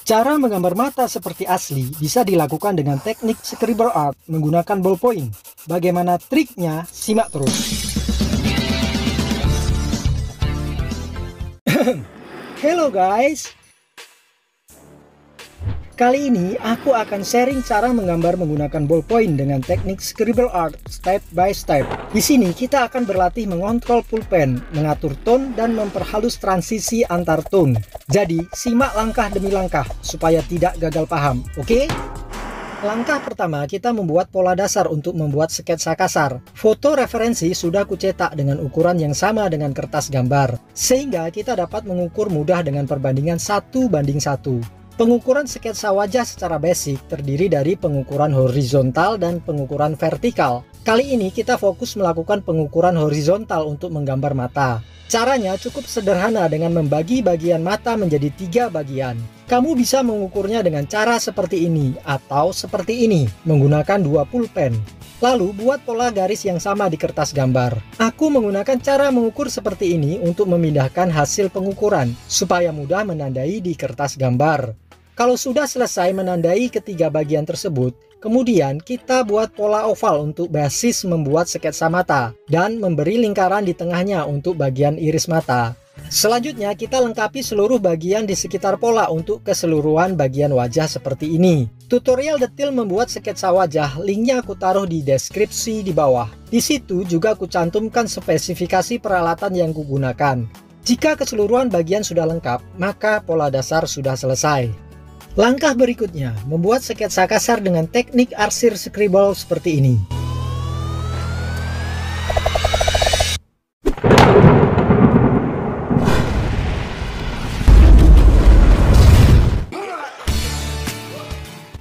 Cara menggambar mata seperti asli bisa dilakukan dengan teknik scribble art menggunakan ballpoint. Bagaimana triknya? Simak terus. Hello guys. Kali ini aku akan sharing cara menggambar menggunakan ballpoint dengan teknik scribble art step by step. Di sini kita akan berlatih mengontrol pulpen, mengatur tone dan memperhalus transisi antar tone. Jadi, simak langkah demi langkah supaya tidak gagal paham, oke? Langkah pertama, kita membuat pola dasar untuk membuat sketsa kasar. Foto referensi sudah kucetak dengan ukuran yang sama dengan kertas gambar, sehingga kita dapat mengukur mudah dengan perbandingan 1:1. Pengukuran sketsa wajah secara basic terdiri dari pengukuran horizontal dan pengukuran vertikal. Kali ini kita fokus melakukan pengukuran horizontal untuk menggambar mata. Caranya cukup sederhana dengan membagi bagian mata menjadi 3 bagian. Kamu bisa mengukurnya dengan cara seperti ini atau seperti ini, menggunakan 2 pulpen. Lalu buat pola garis yang sama di kertas gambar. Aku menggunakan cara mengukur seperti ini untuk memindahkan hasil pengukuran, supaya mudah menandai di kertas gambar. Kalau sudah selesai menandai ketiga bagian tersebut, kemudian kita buat pola oval untuk basis membuat sketsa mata dan memberi lingkaran di tengahnya untuk bagian iris mata. Selanjutnya kita lengkapi seluruh bagian di sekitar pola untuk keseluruhan bagian wajah seperti ini. Tutorial detail membuat sketsa wajah, linknya aku taruh di deskripsi di bawah. Di situ juga aku cantumkan spesifikasi peralatan yang kugunakan. Jika keseluruhan bagian sudah lengkap, maka pola dasar sudah selesai. Langkah berikutnya, membuat sketsa kasar dengan teknik arsir scribble seperti ini.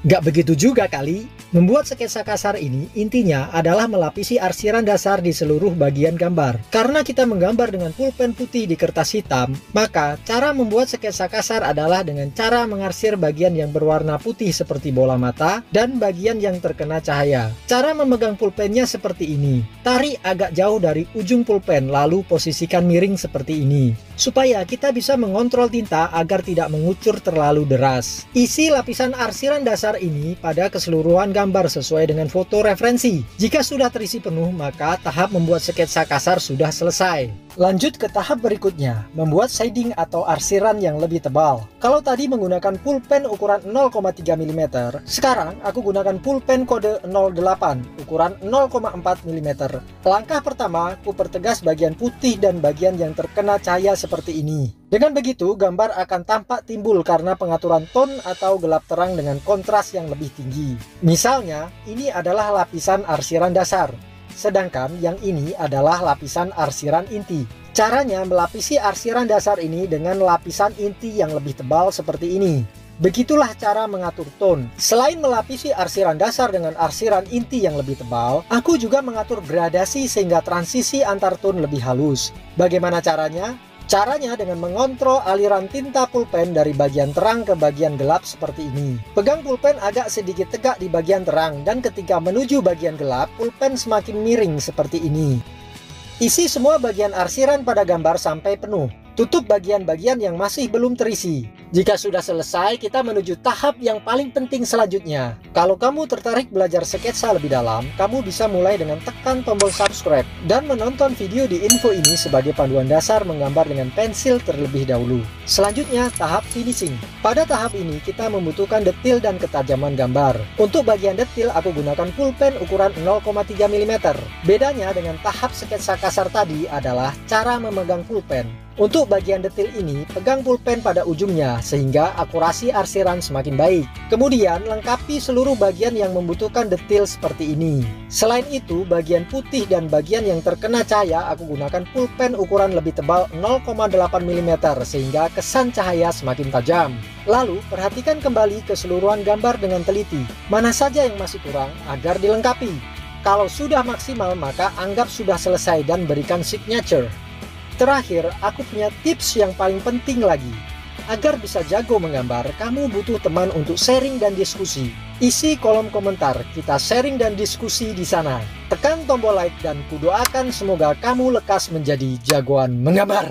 Gak begitu juga kali. Membuat sketsa kasar ini intinya adalah melapisi arsiran dasar di seluruh bagian gambar. Karena kita menggambar dengan pulpen putih di kertas hitam, maka cara membuat sketsa kasar adalah dengan cara mengarsir bagian yang berwarna putih seperti bola mata dan bagian yang terkena cahaya. Cara memegang pulpennya seperti ini. Tarik agak jauh dari ujung pulpen lalu posisikan miring seperti ini, supaya kita bisa mengontrol tinta agar tidak mengucur terlalu deras. Isi lapisan arsiran dasar ini pada keseluruhan gambar sesuai dengan foto referensi. Jika sudah terisi penuh, maka tahap membuat sketsa kasar sudah selesai. Lanjut ke tahap berikutnya, membuat shading atau arsiran yang lebih tebal. Kalau tadi menggunakan pulpen ukuran 0,3 mm, sekarang aku gunakan pulpen kode 08 ukuran 0,4 mm. Langkah pertama, aku pertegas bagian putih dan bagian yang terkena cahaya seperti ini. Dengan begitu, gambar akan tampak timbul karena pengaturan tone atau gelap terang dengan kontras yang lebih tinggi. Misalnya, ini adalah lapisan arsiran dasar. Sedangkan yang ini adalah lapisan arsiran inti. Caranya melapisi arsiran dasar ini dengan lapisan inti yang lebih tebal seperti ini. Begitulah cara mengatur tone. Selain melapisi arsiran dasar dengan arsiran inti yang lebih tebal, aku juga mengatur gradasi sehingga transisi antar tone lebih halus. Bagaimana caranya? Caranya dengan mengontrol aliran tinta pulpen dari bagian terang ke bagian gelap seperti ini. Pegang pulpen agak sedikit tegak di bagian terang dan ketika menuju bagian gelap, pulpen semakin miring seperti ini. Isi semua bagian arsiran pada gambar sampai penuh. Tutup bagian-bagian yang masih belum terisi. Jika sudah selesai, kita menuju tahap yang paling penting selanjutnya. Kalau kamu tertarik belajar sketsa lebih dalam, kamu bisa mulai dengan tekan tombol subscribe dan menonton video di info ini sebagai panduan dasar menggambar dengan pensil terlebih dahulu. Selanjutnya, tahap finishing. Pada tahap ini, kita membutuhkan detail dan ketajaman gambar. Untuk bagian detail, aku gunakan pulpen ukuran 0,3 mm. Bedanya dengan tahap sketsa kasar tadi adalah cara memegang pulpen. Untuk bagian detail ini, pegang pulpen pada ujungnya sehingga akurasi arsiran semakin baik. Kemudian, lengkapi seluruh bagian yang membutuhkan detail seperti ini. Selain itu, bagian putih dan bagian yang terkena cahaya aku gunakan pulpen ukuran lebih tebal 0,8 mm sehingga kesan cahaya semakin tajam. Lalu, perhatikan kembali keseluruhan gambar dengan teliti. Mana saja yang masih kurang agar dilengkapi. Kalau sudah maksimal, maka anggap sudah selesai dan berikan signature. Terakhir, aku punya tips yang paling penting lagi. Agar bisa jago menggambar, kamu butuh teman untuk sharing dan diskusi. Isi kolom komentar, kita sharing dan diskusi di sana. Tekan tombol like dan kudoakan semoga kamu lekas menjadi jagoan menggambar.